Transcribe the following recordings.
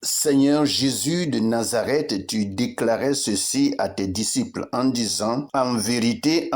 Seigneur Jésus de Nazareth, tu déclarais ceci à tes disciples en disant, en vérité,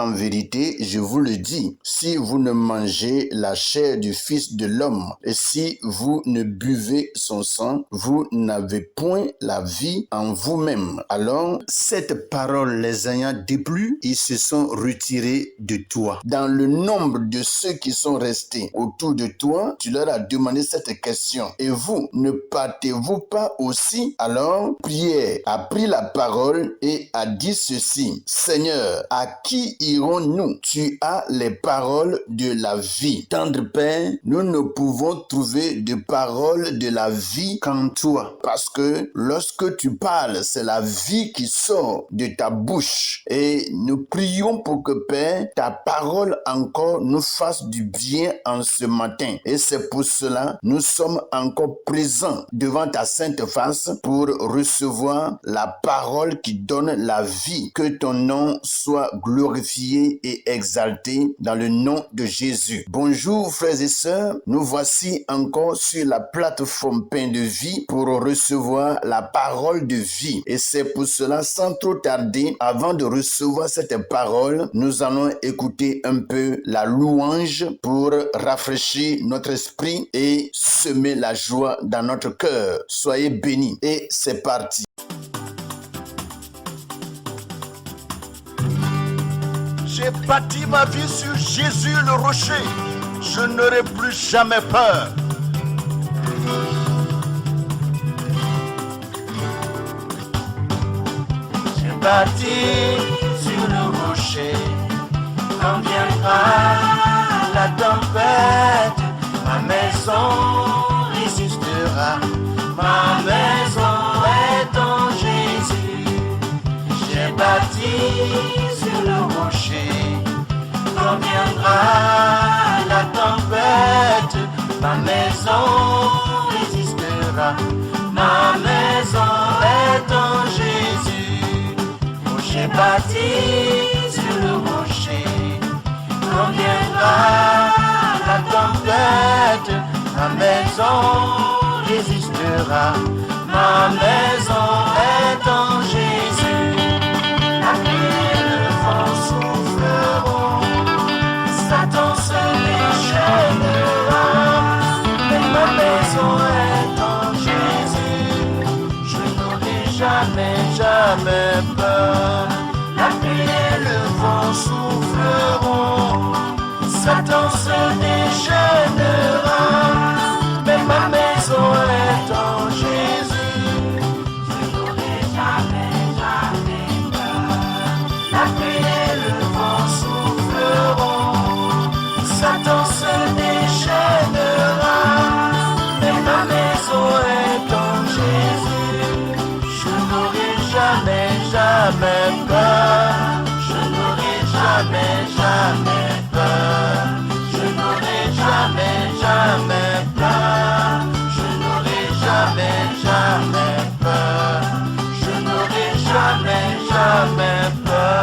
je vous le dis, si vous ne mangez la chair du Fils de l'homme et si vous ne buvez son sang, vous n'avez point la vie en vous-même. Alors, cette parole les ayant déplu, ils se sont retirés de toi. Dans le nombre de ceux qui sont restés autour de toi, tu leur as demandé cette question. Et vous, ne partez-vous pas aussi? Alors, Pierre a pris la parole et a dit ceci. Seigneur, à qui irons-nous? Tu as les paroles de la vie. Tendre Père, nous ne pouvons trouver de paroles de la vie qu'en toi. Parce que lorsque tu parles, c'est la vie qui sort de ta bouche. Et nous prions pour que Père, ta parole encore nous fasse du bien en ce matin. Et c'est pour cela, nous sommes encore présents devant ta sainte face pour recevoir la parole qui donne la vie. Que ton nom soit glorifié et exalté dans le nom de Jésus. Bonjour frères et sœurs, nous voici encore sur la plateforme Pain de vie pour recevoir la parole de vie. Et c'est pour cela, sans trop tarder, avant de recevoir cette parole, nous allons écouter un peu la louange pour rafraîchir notre esprit et semer la joie dans notre cœur. Soyez bénis et c'est parti. J'ai bâti ma vie sur Jésus le rocher. Je n'aurai plus jamais peur. J'ai bâti sur le rocher. Quand viendra la tempête, ma maison résistera. Ma maison est en Jésus. J'ai bâti sur le rocher. Quand viendra la tempête, ma maison résistera. Ma maison est en Jésus. Oh, j'ai bâti sur le rocher. Quand viendra la tempête, ma maison résistera. Ma maison est en Jésus. La pluie et le vent souffleront. Satan se déchaînera. Mais ma maison est en Jésus. Je n'aurai jamais peur. La pluie et le vent souffleront. Satan se déchaînera. Mais ma maison est en Jésus. Je n'aurai jamais peur. La pluie et le vent souffleront. Satan se déchaînera. Mais ma maison est en Jésus. Je n'aurai jamais peur. Je n'aurai jamais peur. Je n'aurai jamais peur. Je n'aurai jamais peur. Je n'aurai jamais peur.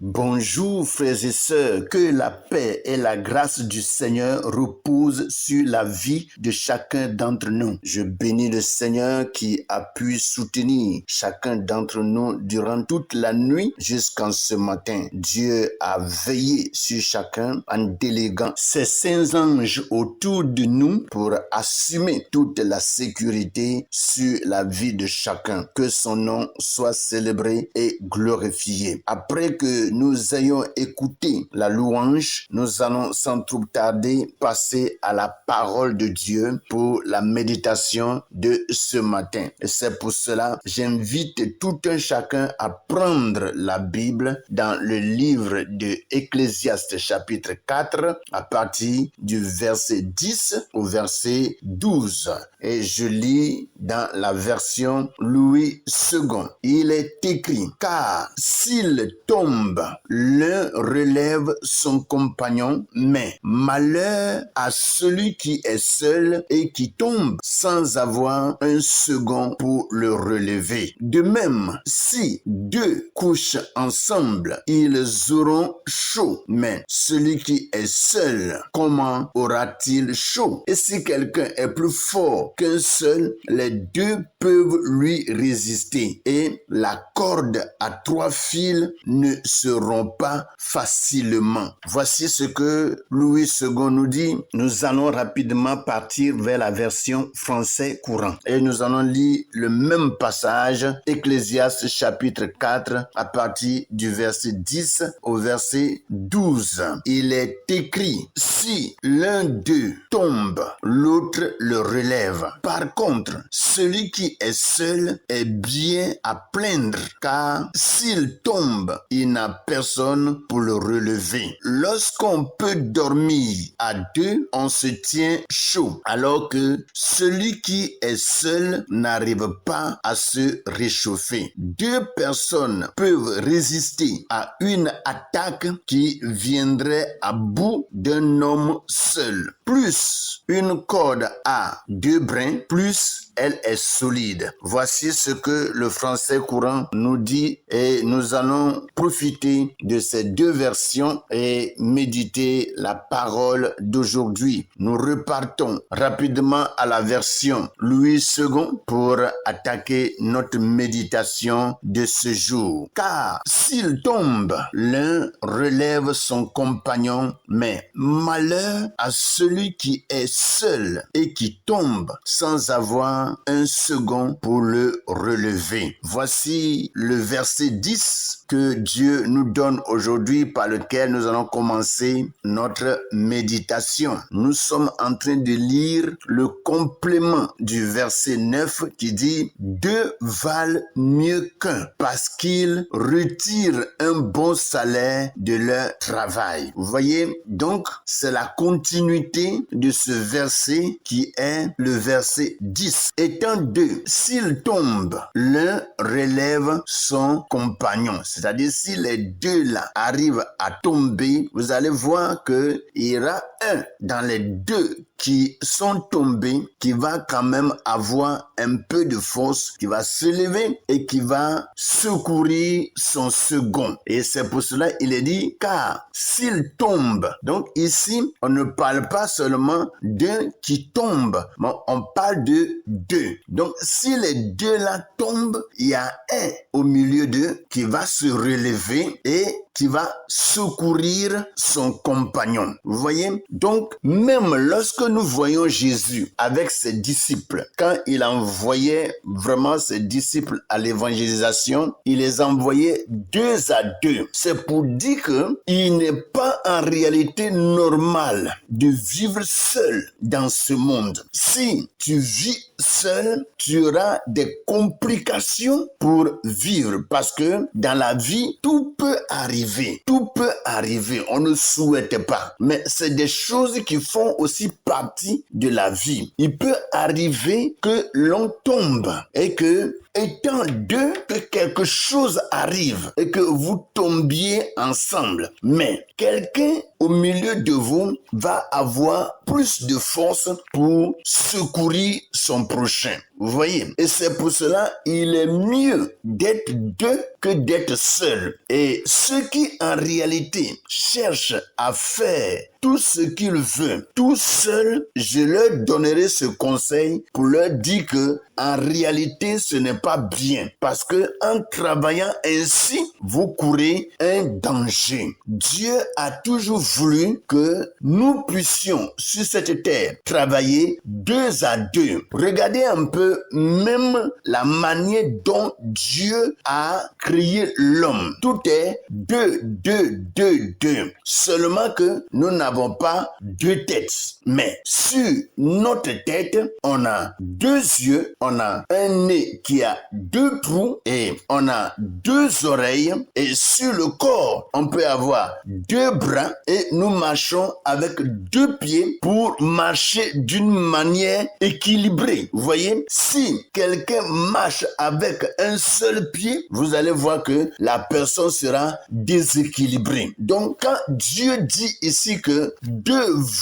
Bonjour frères et sœurs, que la paix et la grâce du Seigneur reposent sur la vie de chacun d'entre nous. Je bénis le Seigneur qui a pu soutenir chacun d'entre nous durant toute la nuit jusqu'en ce matin. Dieu a veillé sur chacun en déléguant ses saints anges autour de nous pour assumer toute la sécurité sur la vie de chacun. Que son nom soit célébré et glorifié. Après que nous ayons écouté la louange, nous allons sans trop tarder passer à la parole de Dieu pour la méditation de ce matin. Et c'est pour cela, j'invite tout un chacun à prendre la Bible dans le livre de Ecclésiaste chapitre 4 à partir du verset 10 au verset 12. Et je lis dans la version Louis II. Il est écrit, car s'il tombe l'un l'un relève son compagnon, mais malheur à celui qui est seul et qui tombe sans avoir un second pour le relever. De même, si deux couchent ensemble, ils auront chaud, mais celui qui est seul, comment aura-t-il chaud? Et si quelqu'un est plus fort qu'un seul, les deux peuvent lui résister, et la corde à 3 fils ne se rompt pas facilement. Voici ce que Louis II nous dit. Nous allons rapidement partir vers la version français courant et nous allons lire le même passage, Ecclésiaste chapitre 4 à partir du verset 10 au verset 12. Il est écrit: si l'un d'eux tombe, l'autre le relève. Par contre, celui qui est seul est bien à plaindre, car s'il tombe, il n'a personne pour le relever. Lorsqu'on peut dormir à deux, on se tient chaud, alors que celui qui est seul n'arrive pas à se réchauffer. Deux personnes peuvent résister à une attaque qui viendrait à bout d'un homme seul. Plus une corde a 2 brins, plus elle est solide. Voici ce que le français courant nous dit et nous allons profiter de ces 2 versions et méditer la parole d'aujourd'hui. Nous repartons rapidement à la version Louis II pour attaquer notre méditation de ce jour. Car s'il tombe, l'un relève son compagnon, mais malheur à celui qui est seul et qui tombe sans avoir un second pour le relever. Voici le verset 10 que Dieu nous donne aujourd'hui, par lequel nous allons commencer notre méditation. Nous sommes en train de lire le complément du verset 9 qui dit: deux valent mieux qu'un parce qu'ils retirent un bon salaire de leur travail. Vous voyez, donc c'est la continuité de ce verset qui est le verset 10. Étant deux, s'il tombe, l'un relève son compagnon. C'est-à-dire, si les deux là arrivent à tomber, vous allez voir qu'il y aura un dans les deux qui sont tombés, qui va quand même avoir un peu de force, qui va se lever et qui va secourir son second. Et c'est pour cela il est dit, car s'il tombe, donc ici, on ne parle pas seulement d'un qui tombe, mais on parle de deux. Donc si les deux là tombent, il y a un au milieu d'eux qui va se relever et qui va secourir son compagnon. Vous voyez? Donc, même lorsque nous voyons Jésus avec ses disciples, quand il envoyait vraiment ses disciples à l'évangélisation, il les envoyait 2 à 2. C'est pour dire qu'il n'est pas en réalité normal de vivre seul dans ce monde. Si tu vis seul, tu auras des complications pour vivre parce que dans la vie, tout peut arriver. Tout peut arriver, on ne souhaite pas. Mais c'est des choses qui font aussi partie de la vie. Il peut arriver que l'on tombe et que, étant deux, que quelque chose arrive et que vous tombiez ensemble. Mais quelqu'un au milieu de vous va avoir plus de force pour secourir son prochain. Vous voyez? Et c'est pour cela il est mieux d'être deux que d'être seul. Et ceux qui en réalité cherchent à faire tout ce qu'ils veulent tout seul, je leur donnerai ce conseil pour leur dire que en réalité ce n'est pas bien parce que en travaillant ainsi vous courez un danger. Dieu a toujours voulu que nous puissions sur cette terre travailler 2 à 2. Regardez un peu même la manière dont Dieu a créé l'homme. Tout est 2, 2, 2, 2. Seulement que nous n'avons pas 2 têtes. Mais sur notre tête, on a 2 yeux, on a un nez qui a a 2 trous et on a 2 oreilles et sur le corps, on peut avoir 2 bras et nous marchons avec 2 pieds pour marcher d'une manière équilibrée. Vous voyez, si quelqu'un marche avec un seul pied, vous allez voir que la personne sera déséquilibrée. Donc, quand Dieu dit ici que 2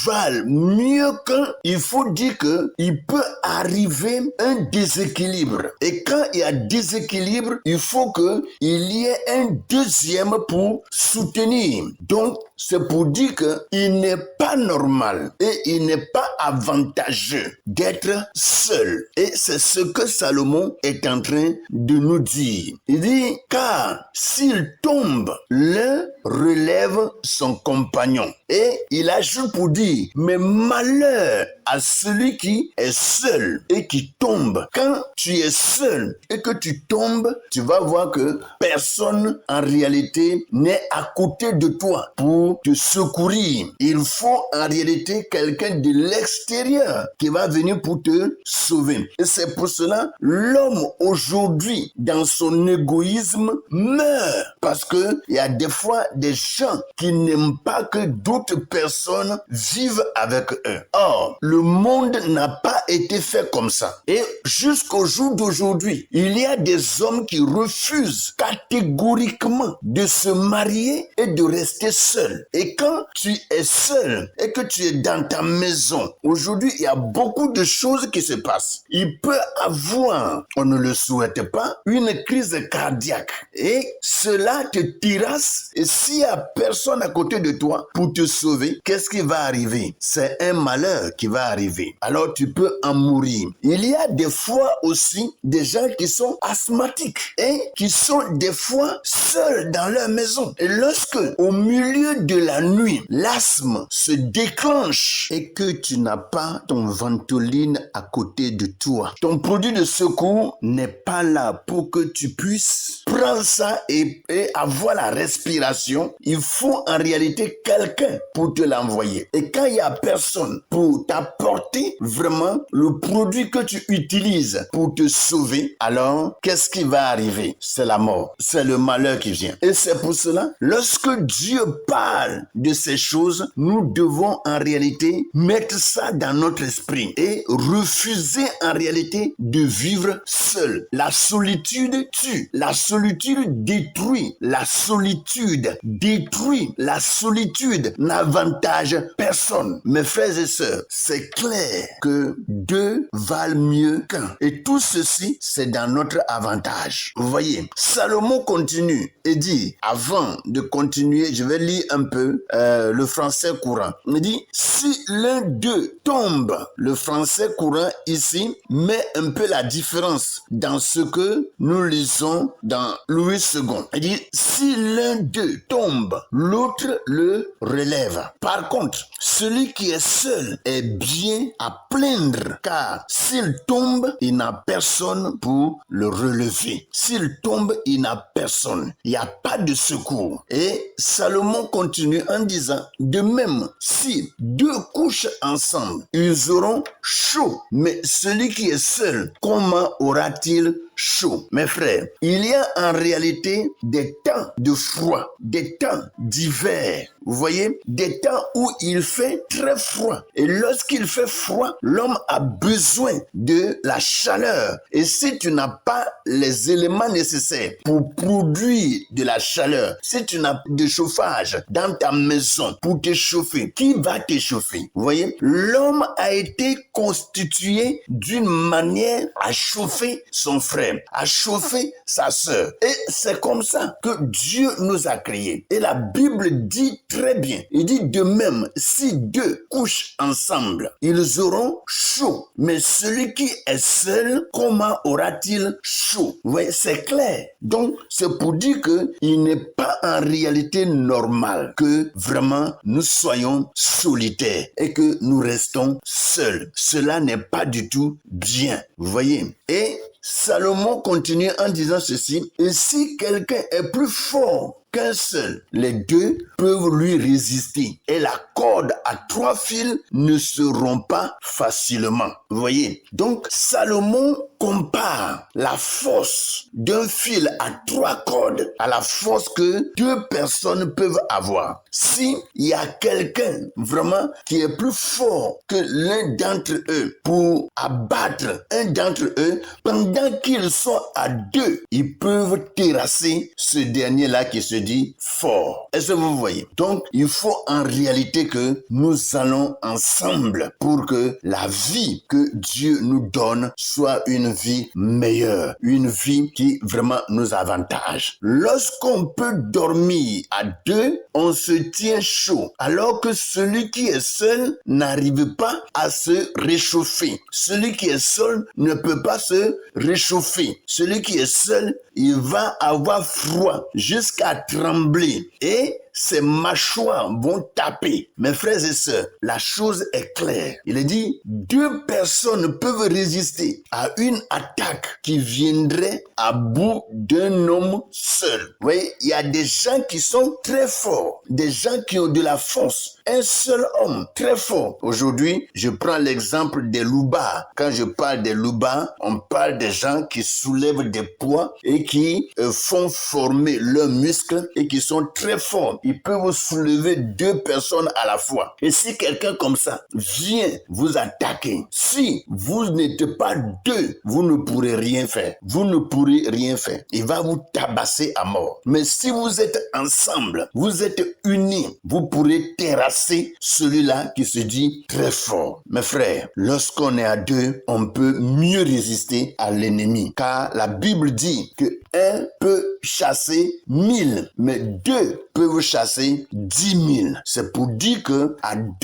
valent mieux qu'un, il faut dire que il peut arriver un déséquilibre. Et quand il y a déséquilibre, il faut qu'il y ait un deuxième pour soutenir. Donc, c'est pour dire qu'il n'est pas normal et il n'est pas avantageux d'être seul. Et c'est ce que Salomon est en train de nous dire. Il dit, car s'il tombe, l'un relève son compagnon. Et il ajoute pour dire, mais malheur à celui qui est seul et qui tombe. Quand tu es seul et que tu tombes, tu vas voir que personne en réalité n'est à côté de toi pour te secourir. Il faut en réalité quelqu'un de l'extérieur qui va venir pour te sauver. Et c'est pour cela l'homme aujourd'hui, dans son égoïsme, meurt. Parce que il y a des fois des gens qui n'aiment pas que d'autres personnes vivent avec eux. Or, le monde n'a pas été fait comme ça. Et jusqu'au jour d'aujourd'hui, il y a des hommes qui refusent catégoriquement de se marier et de rester seuls. Et quand tu es seul et que tu es dans ta maison, aujourd'hui, il y a beaucoup de choses qui se passent. Il peut avoir, on ne le souhaite pas, une crise cardiaque. Et cela te terrasse. Et s'il n'y a personne à côté de toi pour te sauver, qu'est-ce qui va arriver? C'est un malheur qui va arriver. Alors tu peux en mourir. Il y a des fois aussi des gens qui sont asthmatiques et qui sont des fois seuls dans leur maison. Et lorsque, au milieu de la nuit, l'asthme se déclenche et que tu n'as pas ton ventoline à côté de toi, ton produit de secours n'est pas là pour que tu puisses prendre ça et avoir la respiration. Il faut en réalité quelqu'un pour te l'envoyer. Et quand il n'y a personne pour t'apporter vraiment le produit que tu utilises pour te sauver, alors qu'est-ce qui va arriver? C'est la mort. C'est le malheur qui vient. Et c'est pour cela, lorsque Dieu parle de ces choses, nous devons en réalité mettre ça dans notre esprit et refuser en réalité de vivre seul. La solitude tue. La solitude détruit. La solitude détruit. La solitude n'avantage personne. Mes frères et sœurs, c'est clair que 2 valent mieux qu'un. Et tout ceci, c'est dans notre avantage. Vous voyez, Salomon continue et dit, avant de continuer, je vais lire un peu le français courant. Il dit, si l'un d'eux tombe, le français courant ici met un peu la différence dans ce que nous lisons dans Louis II. Il dit, si l'un d'eux tombe, l'autre le relève. Par contre, celui qui est seul est bien à plaindre, car s'il tombe, il n'a personne pour le relever. S'il tombe, il n'a personne. Il n'y a pas de secours. Et Salomon continue en disant, de même, si 2 couchent ensemble, ils auront chaud. Mais celui qui est seul, comment aura-t-il chaud? Mes frères, il y a en réalité des temps de froid, des temps d'hiver. Vous voyez, des temps où il fait très froid. Et lorsqu'il fait froid, l'homme a besoin de la chaleur. Et si tu n'as pas les éléments nécessaires pour produire de la chaleur, si tu n'as pas de chauffage dans ta maison pour te chauffer, qui va te chauffer? Vous voyez, l'homme a été constitué d'une manière à chauffer son frère, à chauffer sa sœur. Et c'est comme ça que Dieu nous a créés. Et la Bible dit très bien, il dit de même, si 2 couchent ensemble, ils auront chaud. Mais celui qui est seul, comment aura-t-il chaud? Oui, c'est clair. Donc, c'est pour dire qu'il n'est pas en réalité normal que vraiment nous soyons solitaires et que nous restons seuls. Cela n'est pas du tout bien. Vous voyez? Et Salomon continue en disant ceci, et si quelqu'un est plus fort qu'un seul. Les deux peuvent lui résister. Et la corde à 3 fils ne se rompt pas facilement. Vous voyez? Donc, Salomon compare la force d'un fil à 3 cordes à la force que 2 personnes peuvent avoir. Si il y a quelqu'un vraiment qui est plus fort que l'un d'entre eux pour abattre un d'entre eux, pendant qu'ils sont à 2, ils peuvent terrasser ce dernier-là qui se dit fort. Est-ce que vous voyez? Donc, il faut en réalité que nous allons ensemble pour que la vie que Dieu nous donne soit une vie meilleure, une vie qui vraiment nous avantage. Lorsqu'on peut dormir à 2, on se tient chaud, alors que celui qui est seul n'arrive pas à se réchauffer. Celui qui est seul ne peut pas se réchauffer. Celui qui est seul, il va avoir froid jusqu'à trembler et ses mâchoires vont taper. Mes frères et sœurs, la chose est claire. Il est dit, 2 personnes peuvent résister à une attaque qui viendrait à bout d'un homme seul. Vous voyez, il y a des gens qui sont très forts, des gens qui ont de la force. Un seul homme très fort. Aujourd'hui, je prends l'exemple des loubards. Quand je parle des loubards, on parle des gens qui soulèvent des poids et qui font former leurs muscles et qui sont très forts. Ils peuvent soulever 2 personnes à la fois. Et si quelqu'un comme ça vient vous attaquer, si vous n'êtes pas 2, vous ne pourrez rien faire. Vous ne pourrez rien faire. Il va vous tabasser à mort. Mais si vous êtes ensemble, vous êtes unis, vous pourrez terrasser celui-là qui se dit très fort. Mes frères, lorsqu'on est à 2, on peut mieux résister à l'ennemi. Car la Bible dit que 1 peut chasser 1000, mais 2 peuvent chasser 10 000. C'est pour dire que à 2,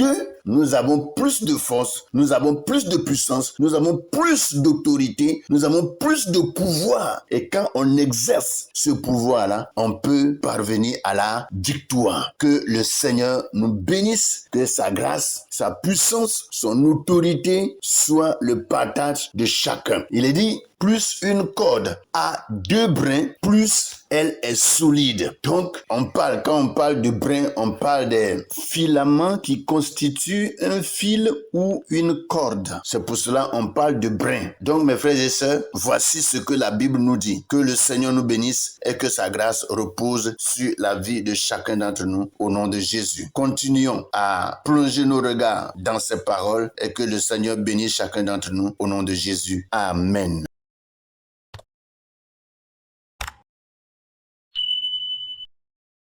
nous avons plus de force, nous avons plus de puissance, nous avons plus d'autorité, nous avons plus de pouvoir. Et quand on exerce ce pouvoir-là, on peut parvenir à la victoire. Que le Seigneur nous bénisse, que sa grâce, sa puissance, son autorité soit le partage de chacun. Il est dit, plus une corde a 2 brins, plus elle est solide. Donc, quand on parle de brins, on parle des filaments qui constituent un fil ou une corde. C'est pour cela qu'on parle de brins. Donc, mes frères et sœurs, voici ce que la Bible nous dit. Que le Seigneur nous bénisse et que sa grâce repose sur la vie de chacun d'entre nous au nom de Jésus. Continuons à plonger nos regards dans ses paroles et que le Seigneur bénisse chacun d'entre nous au nom de Jésus. Amen.